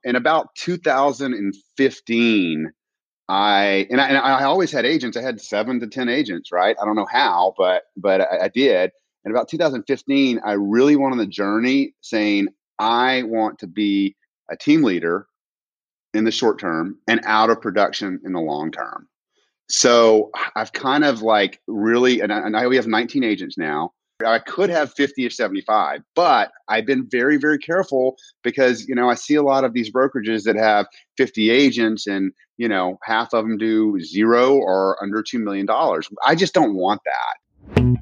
In about 2015, I always had agents. I had 7 to 10 agents, right? I don't know how, but I did. And about 2015, I really went on the journey saying, I want to be a team leader in the short term and out of production in the long term. So I've kind of like really, and we have 19 agents now. I could have 50 or 75, but I've been very, very careful because, I see a lot of these brokerages that have 50 agents and, half of them do 0 or under $2 million. I just don't want that.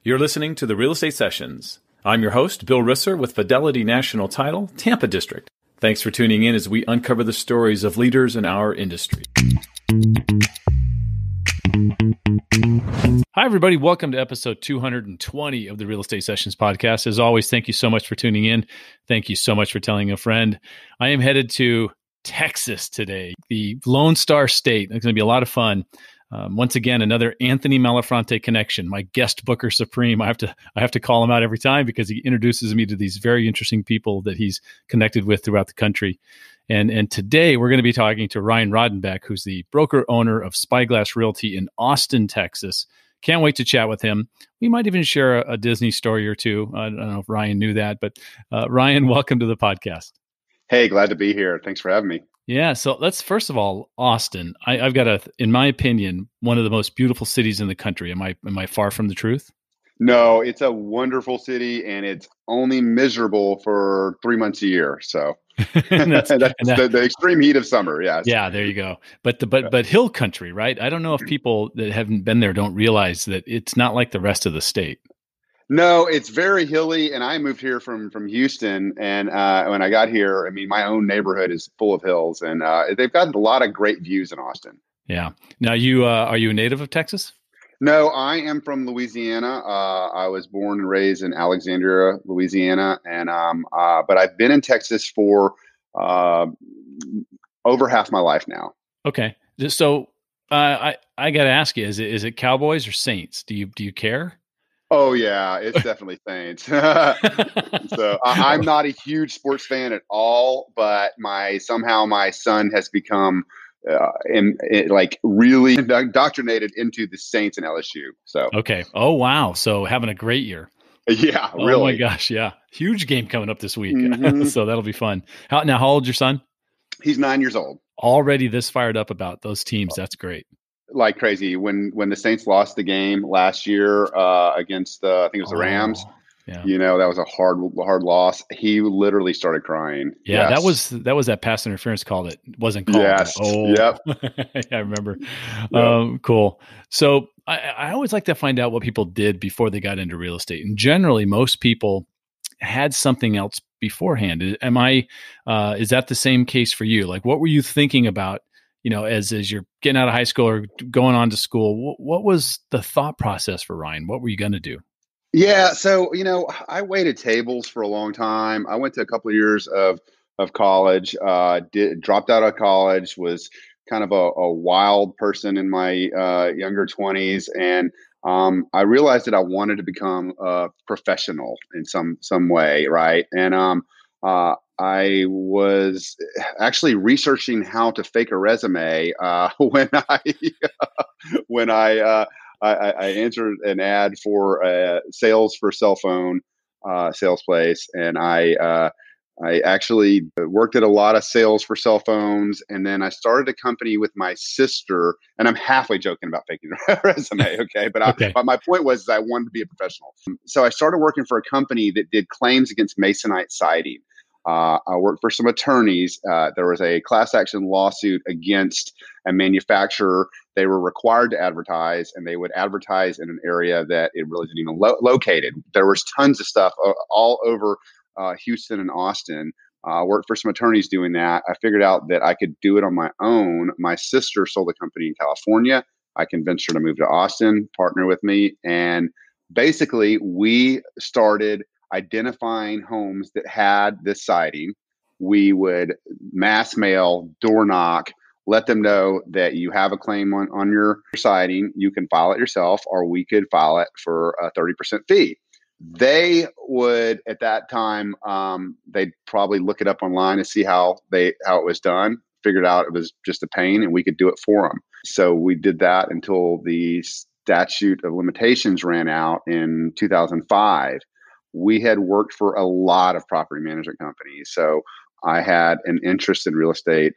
You're listening to the Real Estate Sessions. I'm your host, Bill Risser with Fidelity National Title, Tampa District. Thanks for tuning in as we uncover the stories of leaders in our industry. Hi, everybody. Welcome to episode 220 of the Real Estate Sessions podcast. As always, thank you so much for tuning in. Thank you so much for telling a friend. I am headed to Texas today, the Lone Star State. It's going to be a lot of fun. Once again, another Anthony Malafronte connection, my guest booker supreme. I have to call him out every time because he introduces me to these very interesting people that he's connected with throughout the country. And today we're going to be talking to Ryan Rodenbeck, who's the broker owner of Spyglass Realty in Austin, Texas. Can't wait to chat with him. We might even share a Disney story or two. I don't know if Ryan knew that, but Ryan, welcome to the podcast. Hey, glad to be here. Thanks for having me. Yeah. So let's first of all, Austin. I've got in my opinion, one of the most beautiful cities in the country. Am I far from the truth? No, it's a wonderful city, and it's only miserable for 3 months a year. So that's the extreme heat of summer. Yes. Yeah. There you go. But hill country, right? I don't know if people that haven't been there don't realize that it's not like the rest of the state. No, it's very hilly, and I moved here from Houston, and when I got here, I mean, my own neighborhood is full of hills, and they've got a lot of great views in Austin. Yeah. Now, are you a native of Texas? No, I am from Louisiana. I was born and raised in Alexandria, Louisiana, and but I've been in Texas for over half my life now. Okay, so I got to ask you: is it Cowboys or Saints? Do you care? Oh yeah, it's definitely Saints. So I'm not a huge sports fan at all, but somehow my son has become really indoctrinated into the Saints and LSU. So okay. Oh wow. So having a great year. Yeah, really. Oh my gosh, yeah. Huge game coming up this week. Mm-hmm. So that'll be fun. How old is your son? He's 9 years old. Already this fired up about those teams. That's great. Like crazy. When the Saints lost the game last year against I think it was the Rams. Yeah. That was a hard loss. He literally started crying. Yeah, yes. that was that pass interference call that wasn't called. Yes. Oh, yep. Yeah, I remember. Yep. Cool. So I always like to find out what people did before they got into real estate. And generally, most people had something else beforehand. Is that the same case for you? Like, what were you thinking about? As you're getting out of high school or going on to school, what was the thought process for Ryan? What were you going to do? Yeah. So, I waited tables for a long time. I went to a couple of years of college, dropped out of college, was kind of a wild person in my younger 20s. And I realized that I wanted to become a professional in some way. Right. And I was actually researching how to fake a resume when I answered an ad for sales for cell phone sales place, and I actually worked at a lot of sales for cell phones, and then I started a company with my sister. And I'm halfway joking about faking a resume, okay? But but my point was I wanted to be a professional, so I started working for a company that did claims against masonite siding. I worked for some attorneys. There was a class action lawsuit against a manufacturer. They were required to advertise, and they would advertise in an area that it really didn't even located. There was tons of stuff all over Houston and Austin. I worked for some attorneys doing that. I figured out that I could do it on my own. My sister sold a company in California. I convinced her to move to Austin, partner with me, and basically we started identifying homes that had this siding. We would mass mail, door knock, let them know that you have a claim on your siding. You can file it yourself, or we could file it for a 30% fee. They would at that time, they'd probably look it up online to see how it was done. Figured out it was just a pain, and we could do it for them. So we did that until the statute of limitations ran out in 2005. We had worked for a lot of property management companies, so I had an interest in real estate,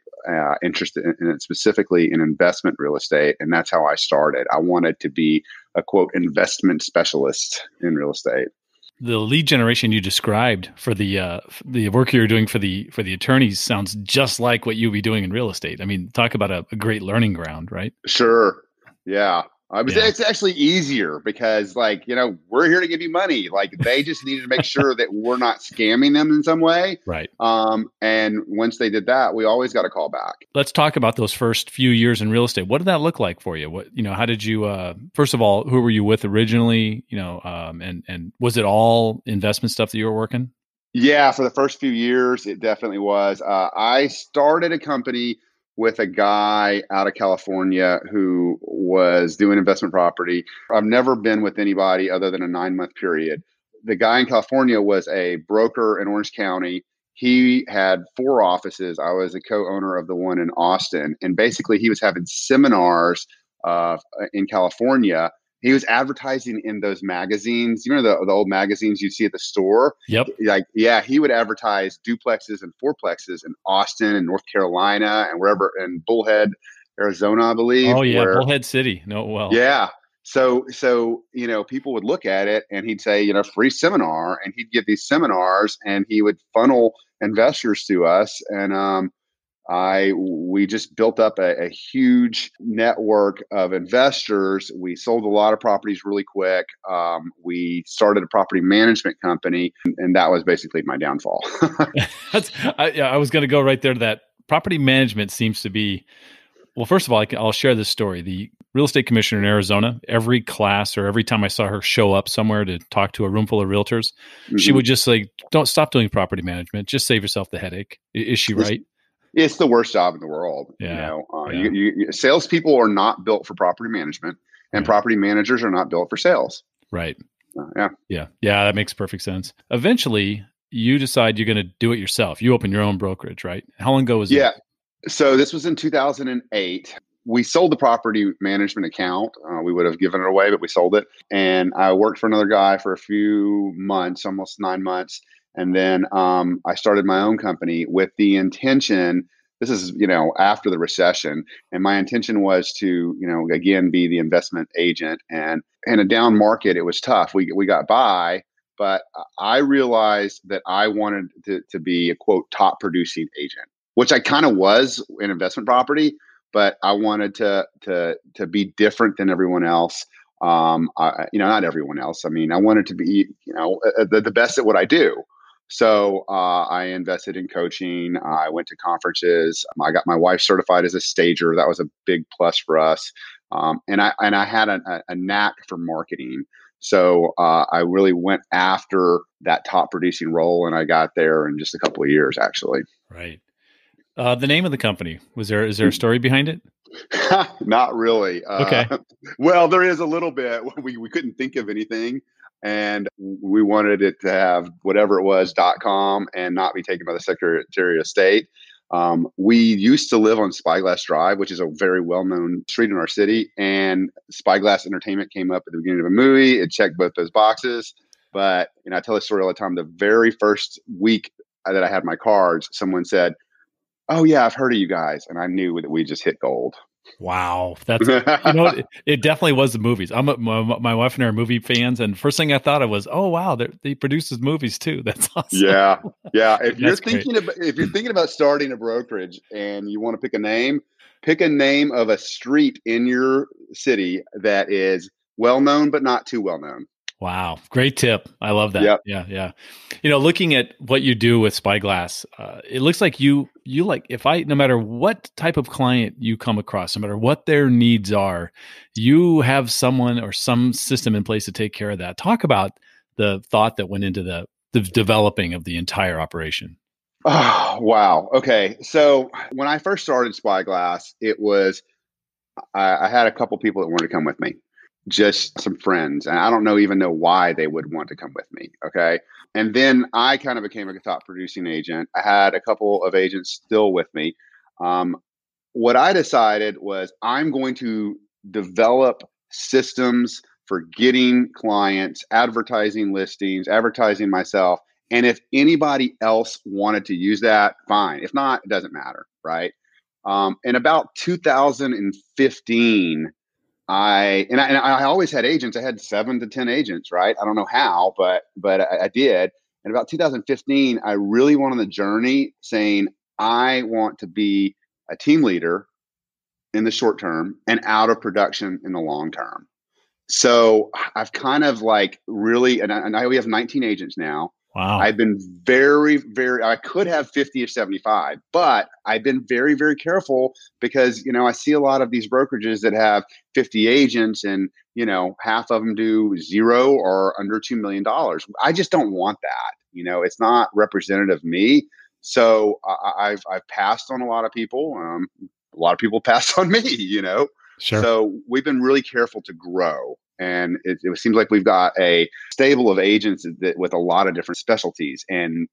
interested in it specifically in investment real estate, and that's how I started. I wanted to be a quote investment specialist in real estate. The lead generation you described for the work you're doing for the attorneys sounds just like what you'll be doing in real estate. I mean, talk about a great learning ground, right? Sure. Yeah. Yeah. It's actually easier because, like, we're here to give you money. Like, they just needed to make sure that we're not scamming them in some way. Right. And once they did that, we always got a call back. Let's talk about those first few years in real estate. What did that look like for you? How did you, first of all, who were you with originally? And was it all investment stuff that you were working? Yeah. For the first few years, it definitely was. I started a company with a guy out of California who was doing investment property. I've never been with anybody other than a 9-month period. The guy in California was a broker in Orange County. He had 4 offices. I was a co-owner of the one in Austin. And basically, he was having seminars in California. He was advertising in those magazines, the old magazines you see at the store. Yep. He would advertise duplexes and fourplexes in Austin and North Carolina and wherever, in Bullhead, Arizona, I believe. Oh yeah, Bullhead City. No, well. Yeah. So people would look at it and he'd say, free seminar, and he'd give these seminars and he would funnel investors to us. And we just built up a huge network of investors. We sold a lot of properties really quick. We started a property management company, and that was basically my downfall. I was going to go right there to that. Property management seems to be, well, first of all, I'll share this story. The real estate commissioner in Arizona, every class or every time I saw her show up somewhere to talk to a room full of realtors, she would just say, don't stop doing property management. Just save yourself the headache. Is she right? It's the worst job in the world. Yeah. Salespeople are not built for property management, and property managers are not built for sales. Right. Yeah. That makes perfect sense. Eventually, you decide you're going to do it yourself. You open your own brokerage, right? How long ago was that? Yeah. So this was in 2008. We sold the property management account. We would have given it away, but we sold it. And I worked for another guy for a few months, almost 9 months. And then I started my own company with the intention, this is, after the recession. And my intention was to, again, be the investment agent. And in a down market, it was tough. We got by, but I realized that I wanted to be a quote top producing agent, which I kind of was in investment property, but I wanted to be different than everyone else. Not everyone else. I mean, I wanted to be, the best at what I do. So I invested in coaching. I went to conferences. I got my wife certified as a stager. That was a big plus for us. And I had a knack for marketing. So I really went after that top producing role, and I got there in just a couple of years, actually. Right. The name of the company, is there a story behind it? Not really. Okay. Well, there is a little bit. We couldn't think of anything. And we wanted it to have whatever it was .com and not be taken by the Secretary of State. We used to live on Spyglass Drive, which is a very well-known street in our city. And Spyglass Entertainment came up at the beginning of a movie. It checked both those boxes. But I tell this story all the time. The very first week that I had my cards, someone said, "Oh yeah, I've heard of you guys," and I knew that we just hit gold. Wow, that's it definitely was the movies. My wife and I are movie fans, and first thing I thought of was, oh wow, they produces movies too. That's awesome. Yeah. If you're thinking about starting a brokerage and you want to pick a name of a street in your city that is well known but not too well known. Wow. Great tip. I love that. Yep. Yeah. Looking at what you do with Spyglass, it looks like you like, no matter what type of client you come across, no matter what their needs are, you have someone or some system in place to take care of that. Talk about the thought that went into the developing of the entire operation. Oh, wow. Okay. So when I first started Spyglass, it was, I had a couple people that wanted to come with me. just some friends. And I don't even know why they would want to come with me. Okay. And then I kind of became a top producing agent. I had a couple of agents still with me. Um, what I decided was I'm going to develop systems for getting clients, advertising listings, advertising myself. And if anybody else wanted to use that, fine. If not, it doesn't matter. Right. In about 2015, I always had agents. I had 7 to 10 agents, right? I don't know how, but I did. And about 2015, I really went on the journey saying I want to be a team leader in the short term and out of production in the long term. So I've kind of like really, and we have 19 agents now. Wow. I've been very, very, I could have 50 or 75, but I've been very, very careful because, I see a lot of these brokerages that have 50 agents and, half of them do 0 or under $2 million. I just don't want that. It's not representative of me. So I've passed on a lot of people. A lot of people passed on me. Sure. So we've been really careful to grow. And it seems like we've got a stable of agents with a lot of different specialties. And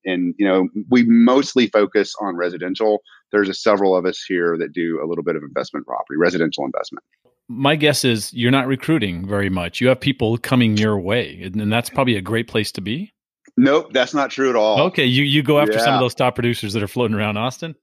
we mostly focus on residential. There's several of us here that do a little bit of investment property, residential investment. My guess is you're not recruiting very much. You have people coming your way, and that's probably a great place to be. Nope, that's not true at all. Okay, you go after some of those top producers that are floating around Austin?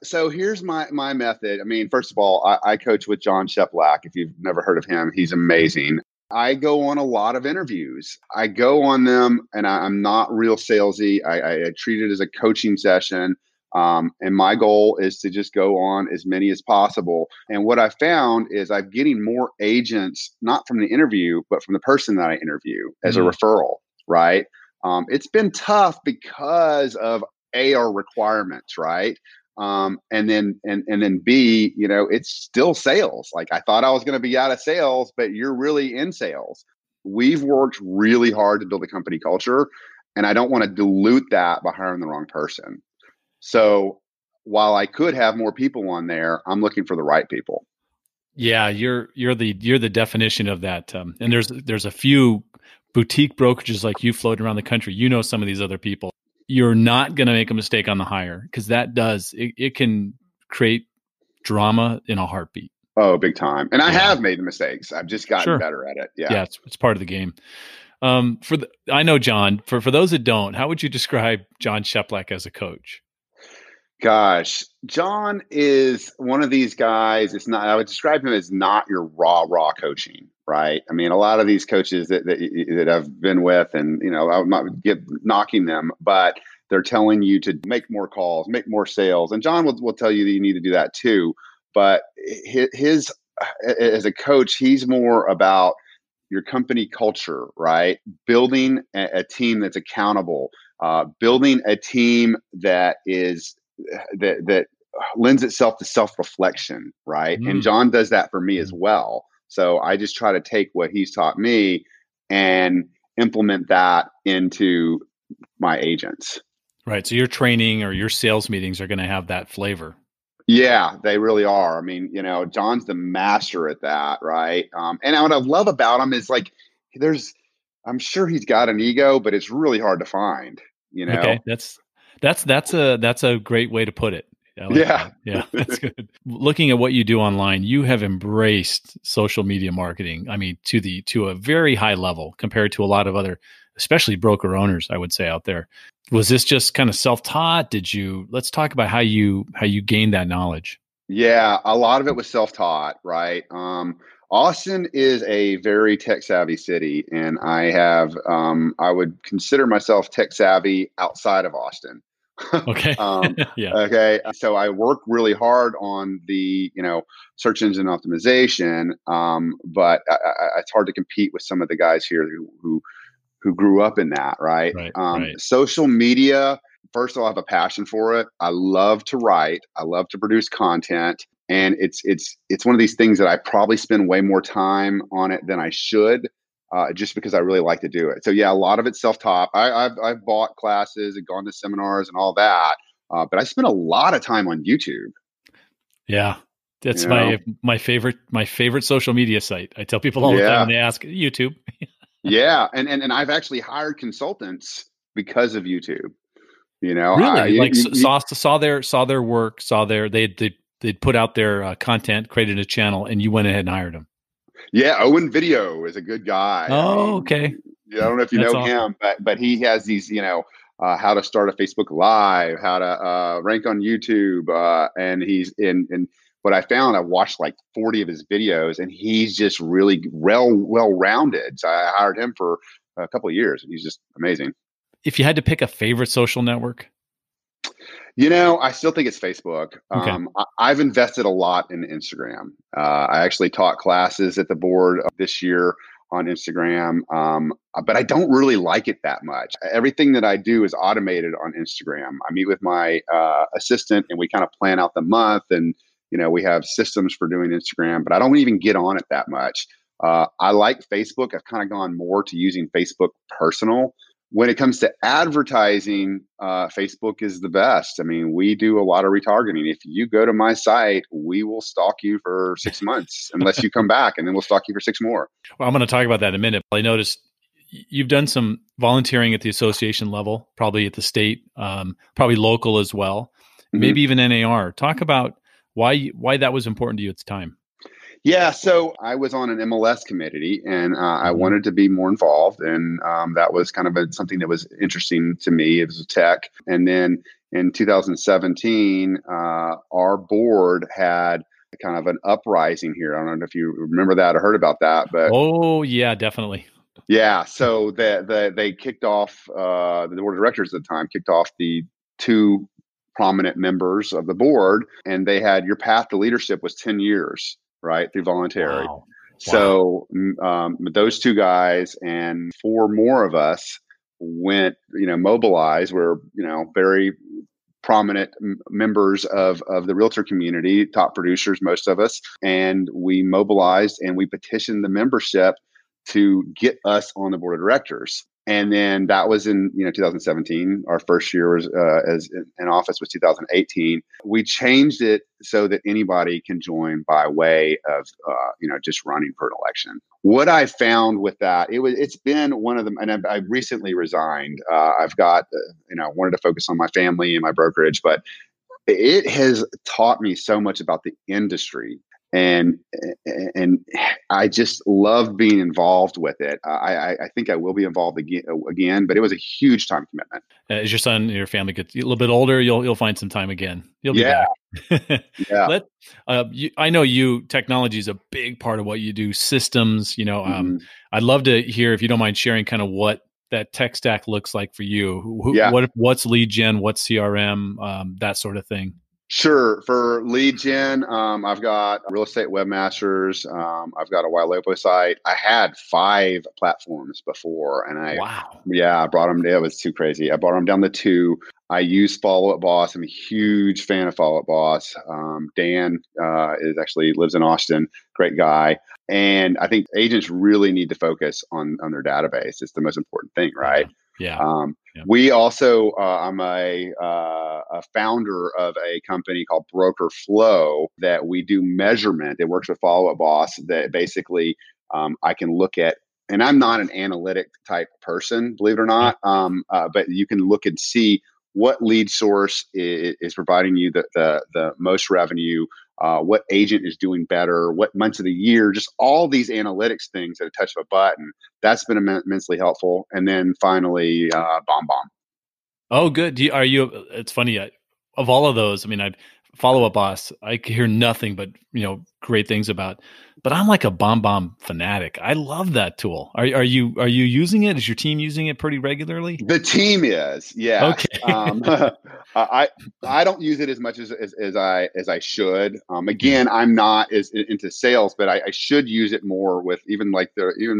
So here's my method. I mean, first of all, I coach with John Sheplack. If you've never heard of him, he's amazing. I go on a lot of interviews. I go on them, and I'm not real salesy. I treat it as a coaching session. And my goal is to just go on as many as possible. And what I found is I'm getting more agents, not from the interview, but from the person that I interview as a referral, right? It's been tough because of our requirements, right? And then B, it's still sales. Like I thought I was going to be out of sales, but you're really in sales. We've worked really hard to build a company culture, and I don't want to dilute that by hiring the wrong person. So while I could have more people on there, I'm looking for the right people. Yeah, you're the definition of that. And there's a few boutique brokerages like you floating around the country. Some of these other people. You're not going to make a mistake on the hire because it can create drama in a heartbeat. Oh, big time. And I have made the mistakes. I've just gotten better at it. Yeah. Yeah. It's part of the game. I know John, for those that don't, how would you describe John Sheplack as a coach? Gosh, John is one of these guys. I would describe him as not your raw coaching, right? I mean, a lot of these coaches that I've been with, and I'm not knocking them, but they're telling you to make more calls, make more sales, and John will tell you that you need to do that too. But his as a coach, he's more about your company culture, right? Building a team that's accountable, building a team that lends itself to self-reflection, right? And John does that for me as well. So I just try to take what he's taught me and implement that into my agents. Right. So your training or your sales meetings are going to have that flavor. Yeah, they really are. I mean, John's the master at that, right? And what I love about him is like, I'm sure he's got an ego, but it's really hard to find. Okay, that's a great way to put it. Yeah. Yeah, that's good. Looking at what you do online, you have embraced social media marketing. I mean, to a very high level compared to a lot of other, especially broker owners, I would say out there. Was this just kind of self-taught? Let's talk about how you gained that knowledge. Yeah, a lot of it was self-taught, right? Austin is a very tech-savvy city, and I would consider myself tech-savvy outside of Austin. Okay. Yeah. Okay. So I work really hard on the, search engine optimization, but it's hard to compete with some of the guys here who grew up in that, right? Right. Social media, first of all, I have a passion for it. I love to write. I love to produce content. And it's one of these things that I probably spend way more time on it than I should, just because I really like to do it. So yeah, a lot of it's self-taught. I've bought classes and gone to seminars and all that, but I spend a lot of time on YouTube. Yeah. That's my favorite social media site. I tell people all the time Yeah. when they ask, YouTube. Yeah. And I've actually hired consultants because of YouTube. Really? Like saw their work, they'd put out their content, created a channel, and you went ahead and hired them. Yeah, Owen Video is a good guy. I Oh, mean, okay. I don't know if you That's know awesome. him, but he has these, how to start a Facebook Live, how to rank on YouTube, and he's in. And what I found, I watched like 40 of his videos, and he's just really well rounded. So I hired him for a couple of years, and he's just amazing. If you had to pick a favorite social network, I still think it's Facebook. okay. I've invested a lot in Instagram. I actually taught classes at the board this year on Instagram, but I don't really like it that much. Everything that I do is automated on Instagram. I meet with my assistant, and we kind of plan out the month, and we have systems for doing Instagram, but I don't even get on it that much. I like Facebook. I've kind of gone more to using Facebook personal. When it comes to advertising, Facebook is the best. I mean, we do a lot of retargeting. If you go to my site, we will stalk you for 6 months unless you come back, and then we'll stalk you for six more. Well, I'm going to talk about that in a minute. I noticed you've done some volunteering at the association level, probably at the state, probably local as well, maybe even NAR. Talk about why that was important to you at the time. Yeah, so I was on an MLS committee, and I wanted to be more involved, and that was kind of something that was interesting to me. It was tech, and then in 2017, our board had kind of an uprising here. I don't know if you remember that or heard about that, but oh yeah, definitely. Yeah, so they kicked off the board of directors at the time kicked off the two prominent members of the board, and they had your path to leadership was 10 years, right, through voluntary. Wow. So those two guys and four more of us went, mobilized. We're very prominent members of the realtor community, top producers, most of us, and we mobilized and we petitioned the membership to get us on the board of directors. And then that was in 2017. Our first year was as in office was 2018. We changed it so that anybody can join by way of just running for an election. What I found with that, it's been one of them, and I recently resigned. I've got wanted to focus on my family and my brokerage, but it has taught me so much about the industry, and I just love being involved with it. I think I will be involved again, but it was a huge time commitment. As your son and your family gets a little bit older, you'll find some time again. You'll be Yeah. back. Yeah. I know technology is a big part of what you do. Systems, I'd love to hear, if you don't mind sharing, kind of what that tech stack looks like for you. What's lead gen, what's CRM, that sort of thing. Sure. For lead gen, I've got Real Estate Webmasters. I've got a Ylopo site. I had 5 platforms before, and I brought them. It was too crazy. I brought them down to 2. I use Follow Up Boss. I'm a huge fan of Follow Up Boss. Dan lives in Austin. Great guy. And I think agents really need to focus on their database. It's the most important thing, right? Yeah. We also, I'm a founder of a company called Broker Flow that we do measurement. It works with Follow Up Boss that basically I can look at, and I'm not an analytic type person, believe it or not, but you can look and see what lead source is providing you the most revenue, what agent is doing better, what months of the year, just all these analytics things at a touch of a button. That's been immensely helpful. And then finally, BombBomb. Oh, good. It's funny. Of all of those, I'd Follow Up Boss, I hear nothing but, great things about, but I'm like a BombBomb fanatic. I love that tool. Are you using it? Is your team using it pretty regularly? The team is, yeah. Okay. I don't use it as much as I should. Again, I'm not as into sales, but I should use it more with even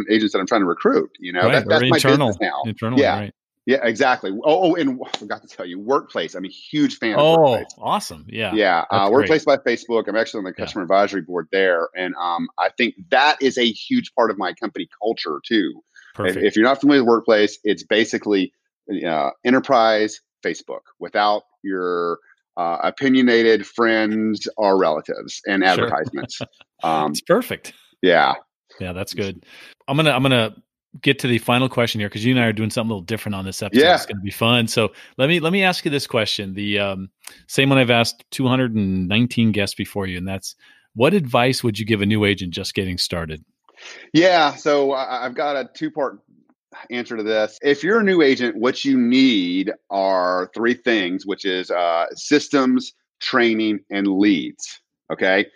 agents that I'm trying to recruit. Right. That's my business now. Internally, Yeah. right. Yeah, exactly. And I forgot to tell you, Workplace. I'm a huge fan of Workplace. Oh, awesome. Yeah. Yeah. Workplace by Facebook. I'm actually on the customer advisory board there. And I think that is a huge part of my company culture too. Perfect. If you're not familiar with Workplace, it's basically enterprise Facebook without your opinionated friends or relatives and Sure. advertisements. It's perfect. Yeah. Yeah, that's good. I'm gonna get to the final question here because you and I are doing something a little different on this episode. Yeah. It's going to be fun. So let me ask you this question. The same one I've asked 219 guests before you, and that's, what advice would you give a new agent just getting started? Yeah. So I've got a two-part answer to this. If you're a new agent, what you need are three things, which is systems, training, and leads. Okay.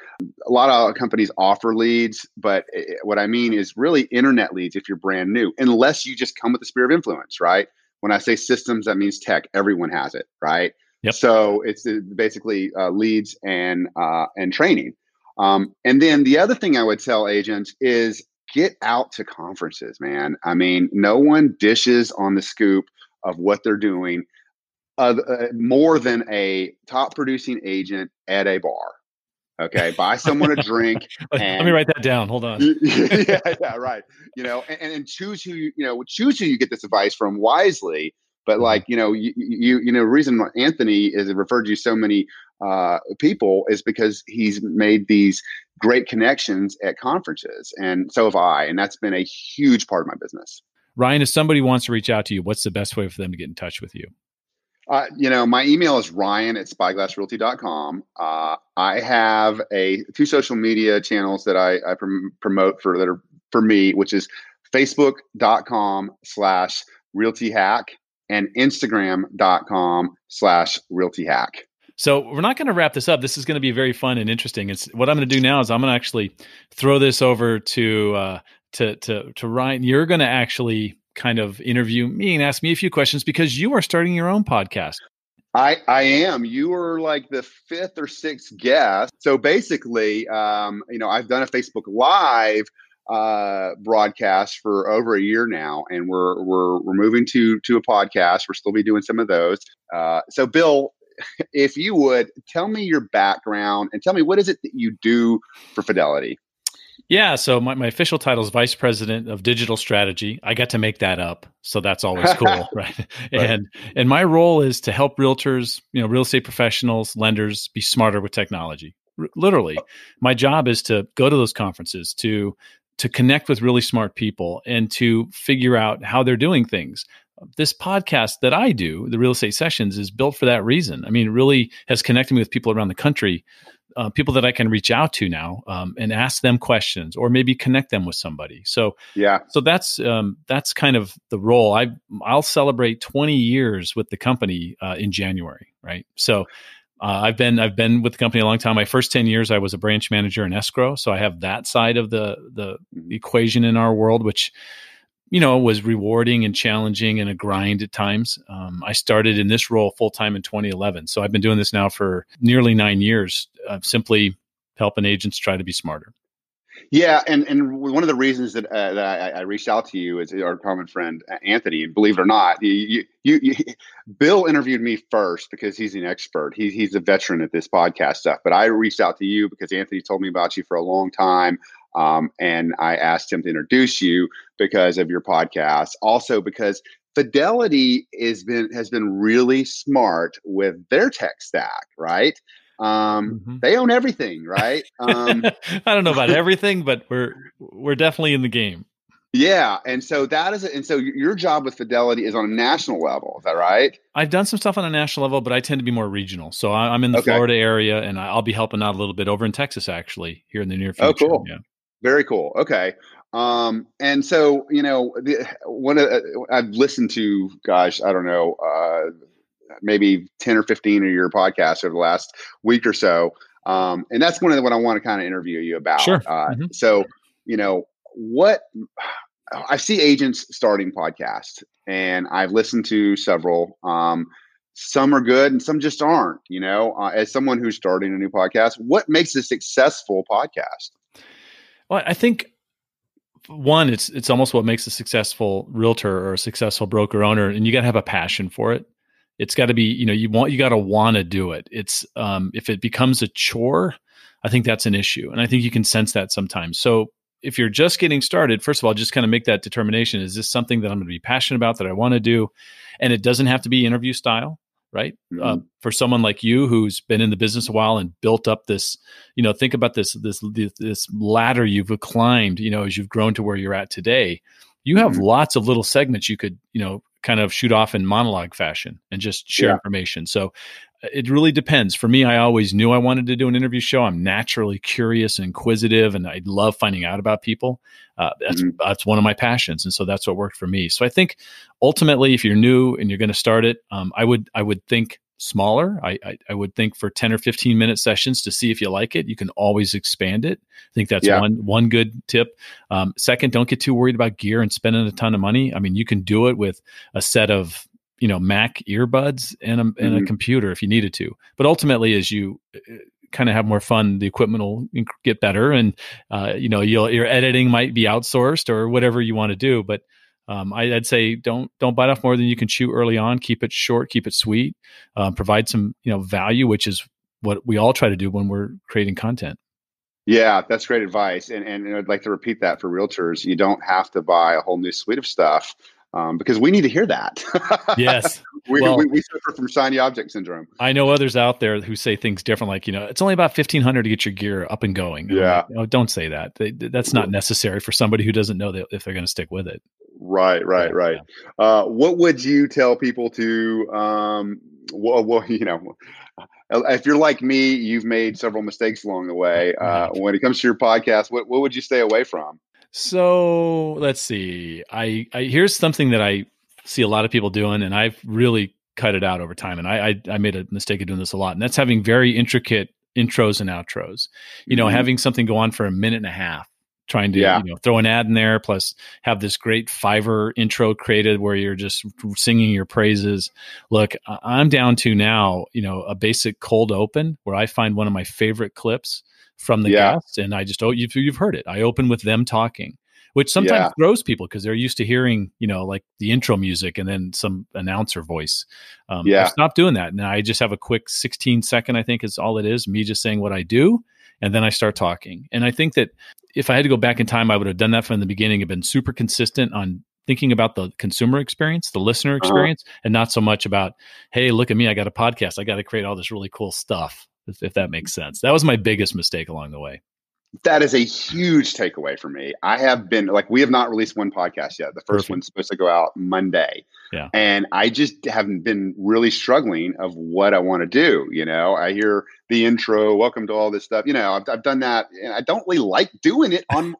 A lot of companies offer leads, but what I mean is really internet leads if you're brand new, unless you just come with the sphere of influence, right? When I say systems, that means tech. Everyone has it, right? Yep. So it's basically leads and training. And then the other thing I would tell agents is get out to conferences, man. I mean, no one dishes on the scoop of what they're doing more than a top producing agent at a bar. Okay, buy someone a drink Let me write that down. Hold on. yeah, right. And choose who choose who you get this advice from wisely. But like the reason Anthony is referred to so many people is because he's made these great connections at conferences, and so have I, and that's been a huge part of my business. Ryan, if somebody wants to reach out to you, what's the best way for them to get in touch with you? My email is ryan@spyglassrealty.com. I have two social media channels that I promote that are for me, which is facebook.com/realtyhack and instagram.com/realtyhack. So we're not going to wrap this up. This is going to be very fun and interesting. What I'm going to do now is I'm going to actually throw this over to Ryan. You're going to actually kind of interview me and ask me a few questions because you are starting your own podcast. I am. You were like the fifth or sixth guest. So basically, I've done a Facebook Live broadcast for over a year now, and we're moving to a podcast. We'll still be doing some of those. So Bill, if you would tell me your background and tell me what is it that you do for Fidelity? Yeah, so my official title is Vice President of Digital Strategy. I got to make that up, so that's always cool, right? Right. And my role is to help realtors, real estate professionals, lenders be smarter with technology. Literally, my job is to go to those conferences, to connect with really smart people, and to figure out how they're doing things. This podcast that I do, the Real Estate Sessions, is built for that reason. I mean, it really has connected me with people around the country. People that I can reach out to now and ask them questions, or maybe connect them with somebody. So that's kind of the role. I'll celebrate 20 years with the company in January, right? So I've been with the company a long time. My first 10 years, I was a branch manager in escrow, so I have that side of the equation in our world, which was rewarding and challenging and a grind at times. I started in this role full-time in 2011. So I've been doing this now for nearly 9 years, simply helping agents try to be smarter. Yeah, and one of the reasons that I reached out to you is our common friend Anthony. And believe it or not, Bill interviewed me first because he's an expert. He's a veteran at this podcast stuff. But I reached out to you because Anthony told me about you for a long time, and I asked him to introduce you because of your podcast. Also, because Fidelity has been really smart with their tech stack, right? They own everything, right? I don't know about everything, but we're definitely in the game. Yeah, and so so your job with Fidelity is on a national level. Is that right? I've done some stuff on a national level, but I tend to be more regional. So I'm in the Florida area, and I'll be helping out a little bit over in Texas, actually, here in the near future. Oh, cool. Yeah. Very cool. Okay. And so, I've listened to, gosh, I don't know, maybe 10 or 15 of your podcasts over the last week or so. And that's one of what I want to kind of interview you about. Sure. So, what I see agents starting podcasts, and I've listened to several. Some are good and some just aren't, as someone who's starting a new podcast, what makes a successful podcast? Well, I think one, it's almost what makes a successful realtor or a successful broker owner, and you got to have a passion for it. It's got to be, you got to want to do it. It's if it becomes a chore, I think that's an issue, and I think you can sense that sometimes. So if you're just getting started, first of all, just kind of make that determination: is this something that I'm going to be passionate about, that I want to do? And it doesn't have to be interview style. right? Mm-hmm. For someone like you who's been in the business a while and built up this, think about this ladder you've climbed, as you've grown to where you're at today. You have lots of little segments you could, kind of shoot off in monologue fashion and just share information. So it really depends. For me, I always knew I wanted to do an interview show. I'm naturally curious and inquisitive, and I love finding out about people. That's one of my passions, and so that's what worked for me. So I think ultimately, if you're new and you're going to start it, I would think smaller. I would think for 10 or 15 minute sessions to see if you like it. You can always expand it. I think that's one good tip. Second, don't get too worried about gear and spending a ton of money. I mean, you can do it with a set of Mac earbuds and a computer if you needed to. But ultimately, as you kind of have more fun, the equipment will get better, and your editing might be outsourced or whatever you want to do. But I'd say don't bite off more than you can chew early on. Keep it short, keep it sweet, provide some value, which is what we all try to do when we're creating content. Yeah, that's great advice. And I'd like to repeat that for realtors. You don't have to buy a whole new suite of stuff because we need to hear that. Yes. we suffer from shiny object syndrome. I know others out there who say things different, like, it's only about $1,500 to get your gear up and going. And yeah. Like, don't say that. That's not necessary for somebody who doesn't know that if they're going to stick with it. Right. Yeah. What would you tell people to, if you're like me, you've made several mistakes along the way. When it comes to your podcast, what would you stay away from? So let's see. I here's something that I see a lot of people doing, and I've really cut it out over time. And I made a mistake of doing this a lot, and that's having very intricate intros and outros. Having something go on for a minute and a half, trying to throw an ad in there, plus have this great Fiverr intro created where you're just singing your praises. Look, I'm down to now, a basic cold open where I find one of my favorite clips from the guest, and I just, you've heard it. I open with them talking, which sometimes throws people because they're used to hearing, like the intro music and then some announcer voice. I stopped doing that. Now I just have a quick 16-second, I think is all it is, me just saying what I do, and then I start talking. And I think that if I had to go back in time, I would have done that from the beginning, have been super consistent on thinking about the consumer experience, the listener experience, and not so much about, hey, look at me, I got a podcast, I got to create all this really cool stuff, if that makes sense. That was my biggest mistake along the way. That is a huge takeaway for me. I have been we have not released one podcast yet. The first one's supposed to go out Monday. Yeah. And I just haven't been really struggling of what I want to do. I hear the intro, welcome to all this stuff. I've done that, and I don't really like doing it on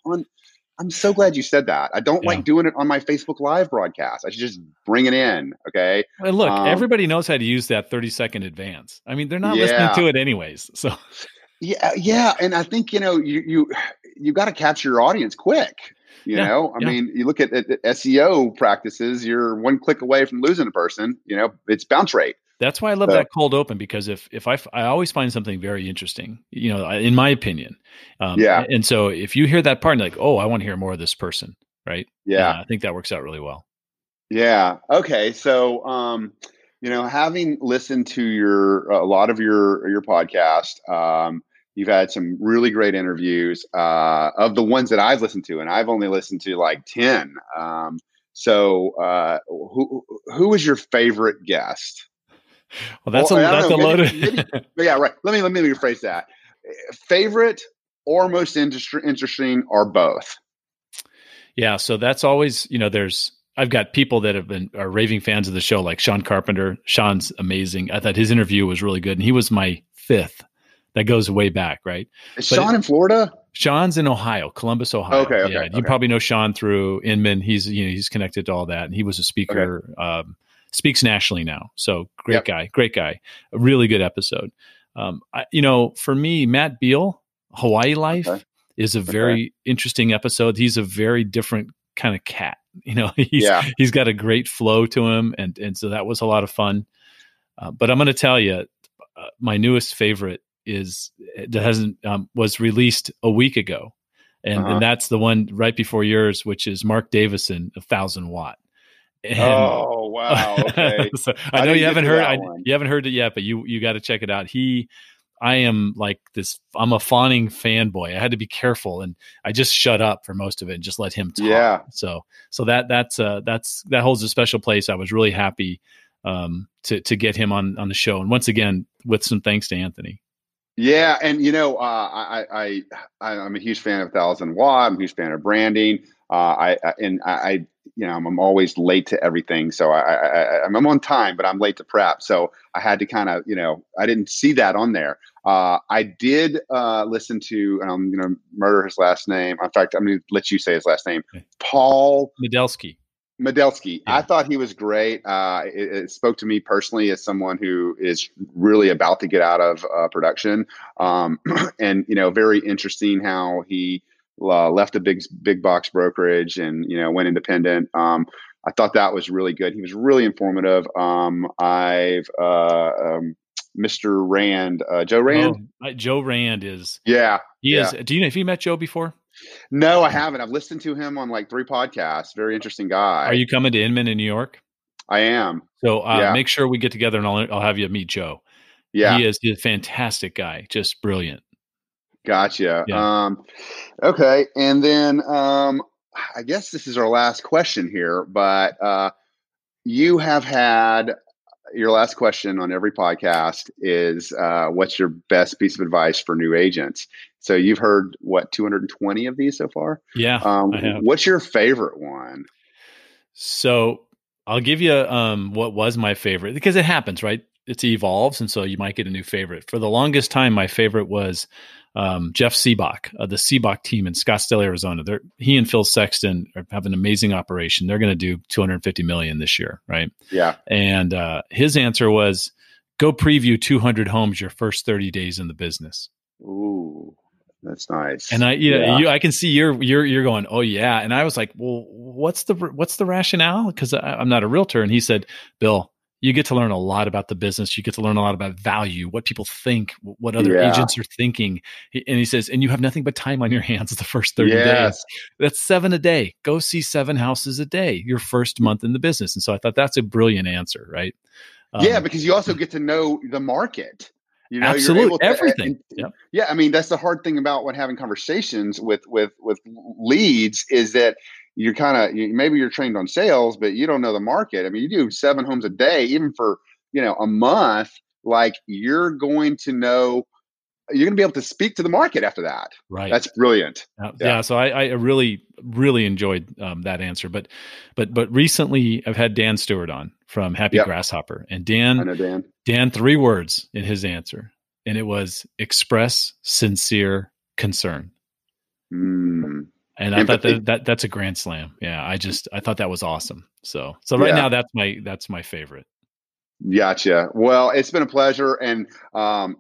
I'm so glad you said that. I don't like doing it on my Facebook Live broadcast. I should just bring it in. Okay. Well, look, everybody knows how to use that 30-second advance. I mean, they're not listening to it anyways. So yeah. And I think, you got to capture your audience quick. I mean, you look at SEO practices, you're one click away from losing a person, it's bounce rate. That's why I love that cold open, because if I always find something very interesting, in my opinion. And so if you hear that part and like, oh, I want to hear more of this person. Right. Yeah. I think that works out really well. Yeah. Okay. So, having listened to a lot of your podcast, you've had some really great interviews of the ones that I've listened to, and I've only listened to like 10. So who was your favorite guest? Well, that's a loaded. Yeah, right. Let me rephrase that. Favorite or most interesting, or both? Yeah. So that's always, I've got people that are raving fans of the show, like Sean Carpenter. Sean's amazing. I thought his interview was really good, and he was my fifth. That goes way back, right? Is Sean in Florida? Sean's in Ohio, Columbus, Ohio. Okay. Yeah, you probably know Sean through Inman. He's connected to all that, and he was a speaker. Speaks nationally now. So great guy. A really good episode. For me, Matt Beal, Hawaii Life is a very interesting episode. He's a very different kind of cat. He's got a great flow to him. And so that was a lot of fun. But I'm going to tell you, my newest favorite was released a week ago. And that's the one right before yours, which is Mark Davison, 1,000 Watt. And, oh wow! Okay, so I know you haven't heard it yet, but you got to check it out. I am like this. I'm a fawning fanboy. I had to be careful, and I just shut up for most of it and just let him talk. Yeah. So that holds a special place. I was really happy to get him on the show. And once again, with some thanks to Anthony. Yeah, and I'm a huge fan of 1000 Watt. I'm a huge fan of branding. I'm always late to everything, so I'm on time, but I'm late to prep. So I had to kind of, I didn't see that on there. I did listen to, and I'm going to murder his last name. In fact, I'm going to let you say his last name, Paul Medelsky. Medelsky. Yeah. I thought he was great. It spoke to me personally as someone who is really about to get out of production. And, very interesting how he left a big box brokerage and, went independent. I thought that was really good. He was really informative. Mr. Rand, Joe Rand. Joe Rand is. Yeah. He is. Do you know if you met Joe before? No, I haven't. I've listened to him on like 3 podcasts. Very interesting guy. Are you coming to Inman in New York? I am. So make sure we get together and I'll have you meet Joe. Yeah. He's a fantastic guy. Just brilliant. Gotcha. Yeah. Okay. And then I guess this is our last question here, but you have had your last question on every podcast is what's your best piece of advice for new agents? So you've heard 220 of these so far? Yeah. I have. What's your favorite one? So I'll give you what was my favorite, because it happens, right? It evolves, and so you might get a new favorite. For the longest time, my favorite was Jeff Seabach, the Seabach team in Scottsdale, Arizona. He and Phil Sexton have an amazing operation. They're going to do $250 million this year, right? Yeah. And his answer was, go preview 200 homes your first 30 days in the business. Ooh, that's nice. And I can see you're going, oh yeah. And I was like, well, what's the rationale? Because I'm not a realtor. And he said, Bill, you get to learn a lot about the business. You get to learn a lot about value, what people think, what other agents are thinking. And he says, and you have nothing but time on your hands the first 30 days. That's 7 a day. Go see 7 houses a day, your first month in the business. And so I thought that's a brilliant answer, right? Because you also get to know the market. Absolutely, you're able to, everything. Yeah, I mean, that's the hard thing about having conversations with leads is that you're maybe you're trained on sales, but you don't know the market. I mean, you do 7 homes a day, even for a month. Like you're going to be able to speak to the market after that. Right. That's brilliant. Yeah. So I really, really enjoyed that answer. But recently I've had Dan Stewart on from Happy Grasshopper, and I know Dan 3 words in his answer, and it was express sincere concern. And I thought that's a grand slam. Yeah. I thought that was awesome. So right now that's my favorite. Gotcha. Well, it's been a pleasure. And I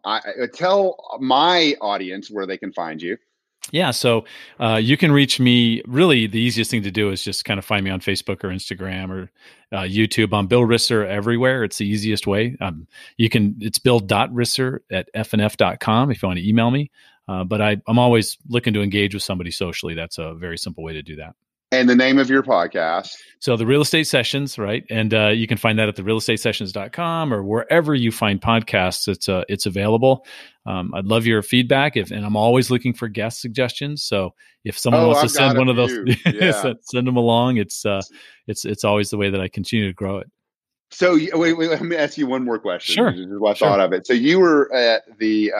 tell my audience where they can find you. Yeah. So you can reach me. Really, the easiest thing to do is just kind of find me on Facebook or Instagram or YouTube. I'm Bill Risser everywhere. It's the easiest way. It's bill.risser@fnf.com if you want to email me. But I'm always looking to engage with somebody socially. That's a very simple way to do that. And the name of your podcast? So the Real Estate Sessions, right? And you can find that at therealestatesessions.com or wherever you find podcasts. It's available. I'd love your feedback, and I'm always looking for guest suggestions. So if someone wants to send one of those, send them along. It's always the way that I continue to grow it. So wait, let me ask you one more question. Sure. This is what I thought of it. So you were at the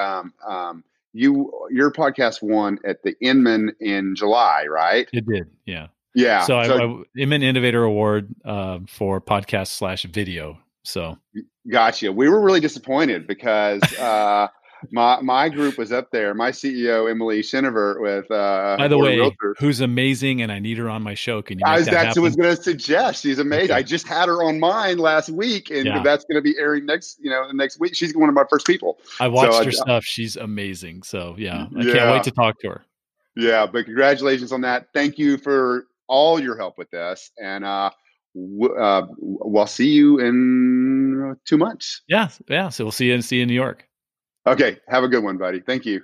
your podcast won at the Inman in July, right? It did, yeah. Yeah. So I Inman Innovator Award for podcast / video. So gotcha. We were really disappointed because my group was up there. My CEO Emily Shinevert with by the way, Realtors, who's amazing, and I need her on my show. Can you? That's what I was going to suggest. She's amazing. Okay. I just had her on mine last week, and that's going to be airing next week. She's one of my first people. I watched her stuff. She's amazing. So I can't wait to talk to her. Yeah, but congratulations on that. Thank you for all your help with this, and we'll see you in 2 months. Yeah. So we'll see you in New York. Okay, have a good one, buddy. Thank you.